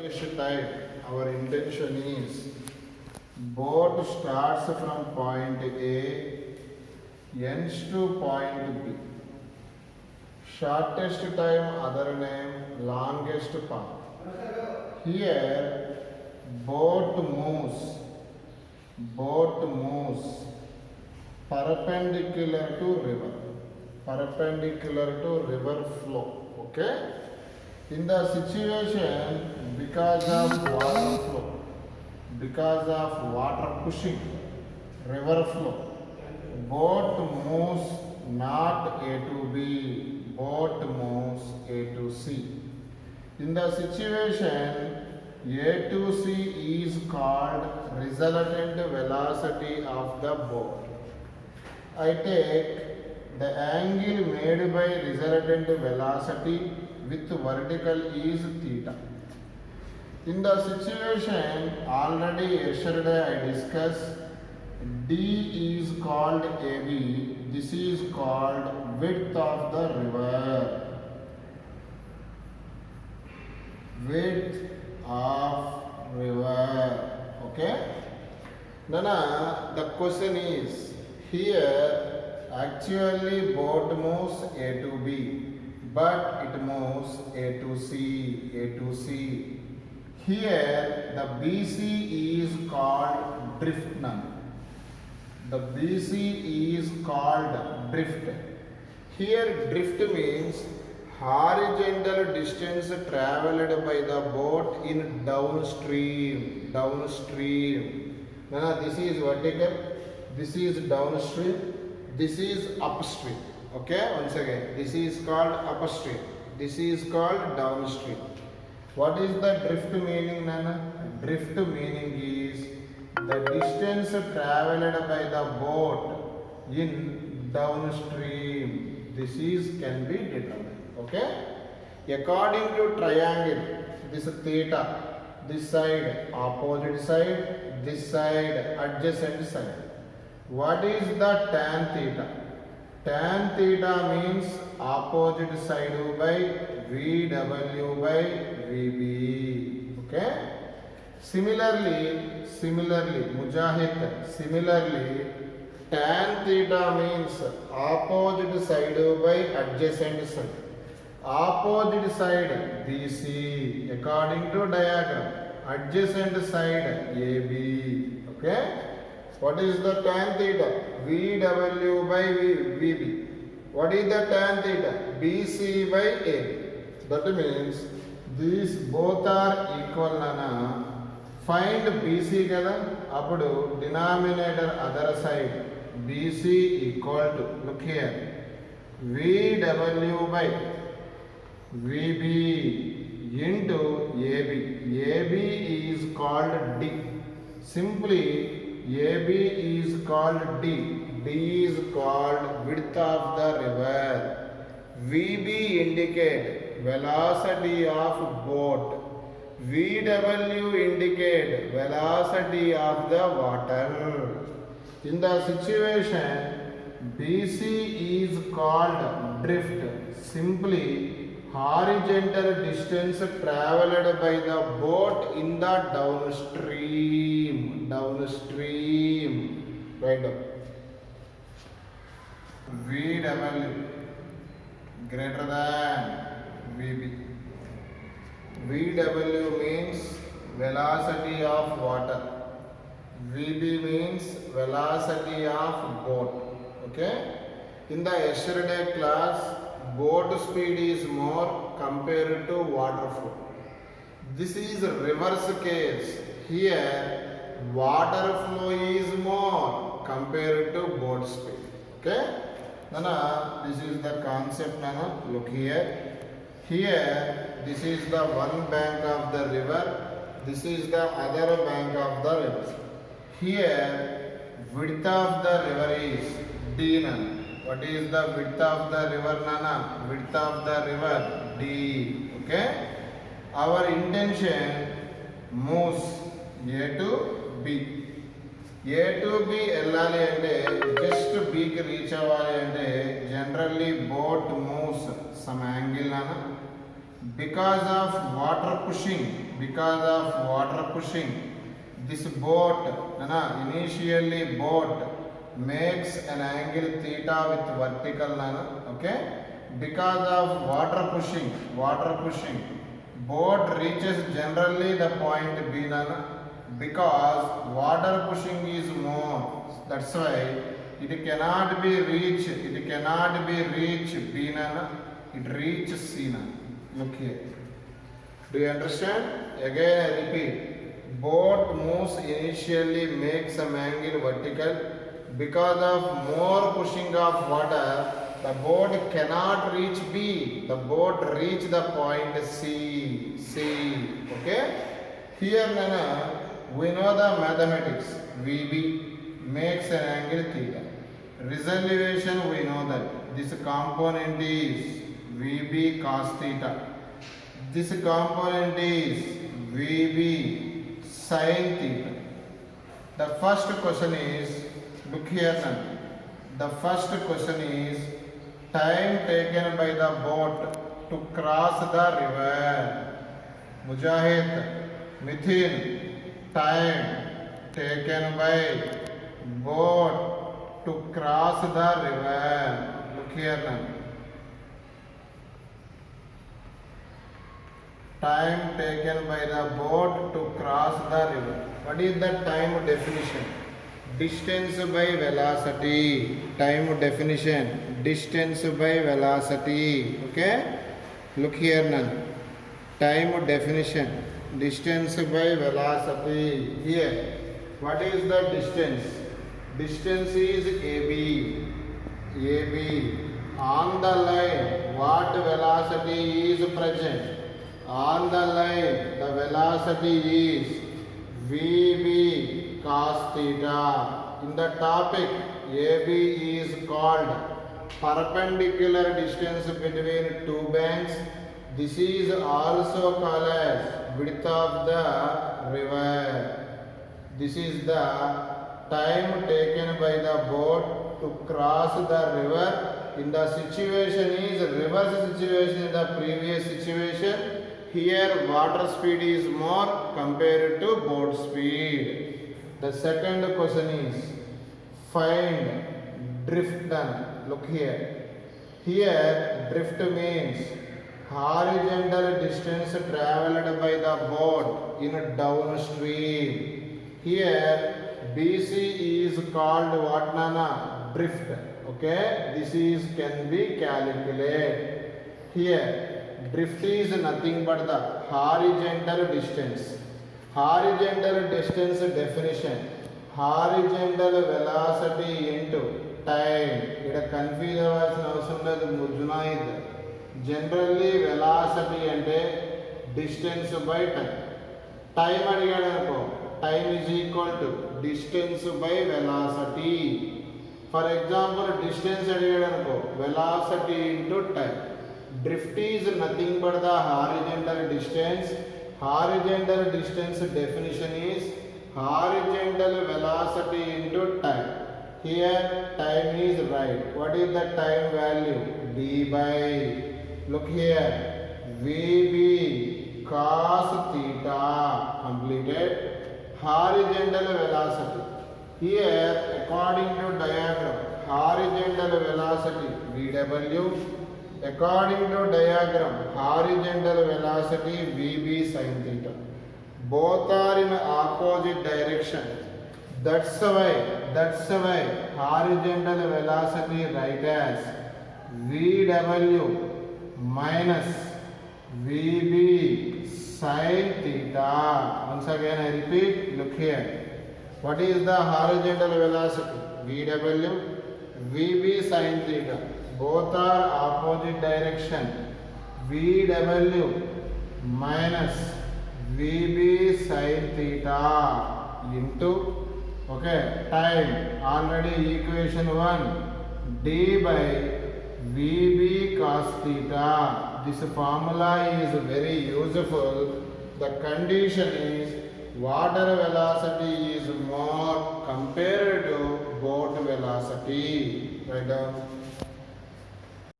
time, our intention is boat starts from point A, ends to point B. Shortest time, other name, longest path. Here, boat moves perpendicular to river flow. Okay? In the situation, because of water pushing, river flow, boat moves not A to B, boat moves A to C. In the situation, A to C is called resultant velocity of the boat. I take the angle made by resultant velocity with vertical is theta. In the situation already yesterday I discussed, D is called AB. This is called width of the river. Width of river. Okay? Nana, the question is here actually boat moves A to B, but it moves A to C. Here the BC is called drift now. The BC is called drift. Here drift means horizontal distance travelled by the boat in downstream. Now this is vertical, this is downstream, this is upstream. Okay, once again, this is called upstream, this is called downstream. What is the drift meaning, Nana? Drift meaning is the distance travelled by the boat in downstream. This is can be determined. Okay? According to triangle, this theta, this side opposite side, this side adjacent side. What is the tan theta? Tan theta means opposite side by VW by VB. Okay? Similarly, Mujahid, tan theta means opposite side by adjacent side. Opposite side BC according to diagram. Adjacent side AB. Okay? What is the tan theta? VW by VB. What is the tan theta? BC by AB. That means these both are equal, Nana. Find BC kada. Appudu denominator other side. BC equal to, look here, VW by VB into AB. AB is called D. Simply AB is called D. D is called width of the river. VB indicate velocity of boat. VW indicate velocity of the water. In the situation, BC is called drift. Simply horizontal distance travelled by the boat in the downstream. Right now. VW greater than VB. VW means velocity of water. VB means velocity of boat. Okay? In the yesterday class, boat speed is more compared to water flow. This is reverse case. Here, water flow is more compared to boat speed. Okay? Nana, this is the concept, Nana. Look here. Here, this is the one bank of the river. This is the other bank of the river. Here, width of the river is D, Nana. What is the width of the river, Nana? Width of the river, D. Okay? Our intention moves A to B. A to B ellali ante just B ki reach avvali ante generally boat moves some angle, Nana. Because of water pushing, because of water pushing. This boat, initially boat makes an angle theta with vertical, okay? Because of water pushing, boat reaches generally the point B, because water pushing is more. That's why it cannot be reached B, it reaches C. Look here. Do you understand? Again I repeat. Boat moves initially makes some angle vertical. Because of more pushing of water, the boat cannot reach B. The boat reach the point C. Okay? Here, we know the mathematics. VB makes an angle theta. Resolution, we know that this component is VB cos theta. This component is VB sin theta. The first question is, look here, the first question is time taken by the boat to cross the river. Mujahid, Mithin, time taken by boat to cross the river. Look here now. Time taken by the boat to cross the river. What is the time definition? Distance by velocity. Time definition. Distance by velocity. Okay? Look here now. Time definition. Distance by velocity. Here. What is the distance? Distance is AB. On the line, what velocity is present? On the line, the velocity is VB cos theta. In the topic, AB is called perpendicular distance between two banks. This is also called as width of the river. This is the time taken by the boat to cross the river. In the situation is reverse situation in the previous situation. Here water speed is more compared to boat speed. The second question is find drift. Look here. Here drift means horizontal distance travelled by the boat in downstream. Here BC is called what, Nana? Drift. Okay, this is can be calculated. Here drift is nothing but the horizontal distance. Horizontal distance definition. Horizontal velocity into time. It a confuse avasina avasaram ledhu Mujunayid. Generally velocity ante distance by time. Time adigadu anuko. Time is equal to distance by velocity. For example, distance adigadu anuko. Velocity into time. Drift is nothing but the horizontal distance. Horizontal distance definition is horizontal velocity into time. Here time is right. What is the time value? D by, look here, VB cos theta. Completed. Horizontal velocity. Here according to diagram, horizontal velocity VW. According to diagram, horizontal velocity VB sin theta. Both are in opposite direction. That's why horizontal velocity write as VW minus VB sin theta. Once again I repeat, look here. What is the horizontal velocity? VW, VB sin theta. Both are opposite direction. VW minus VB sin theta into, okay, time. Already equation 1, D by VB cos theta. This formula is very useful. The condition is water velocity is more compared to boat velocity. Write down.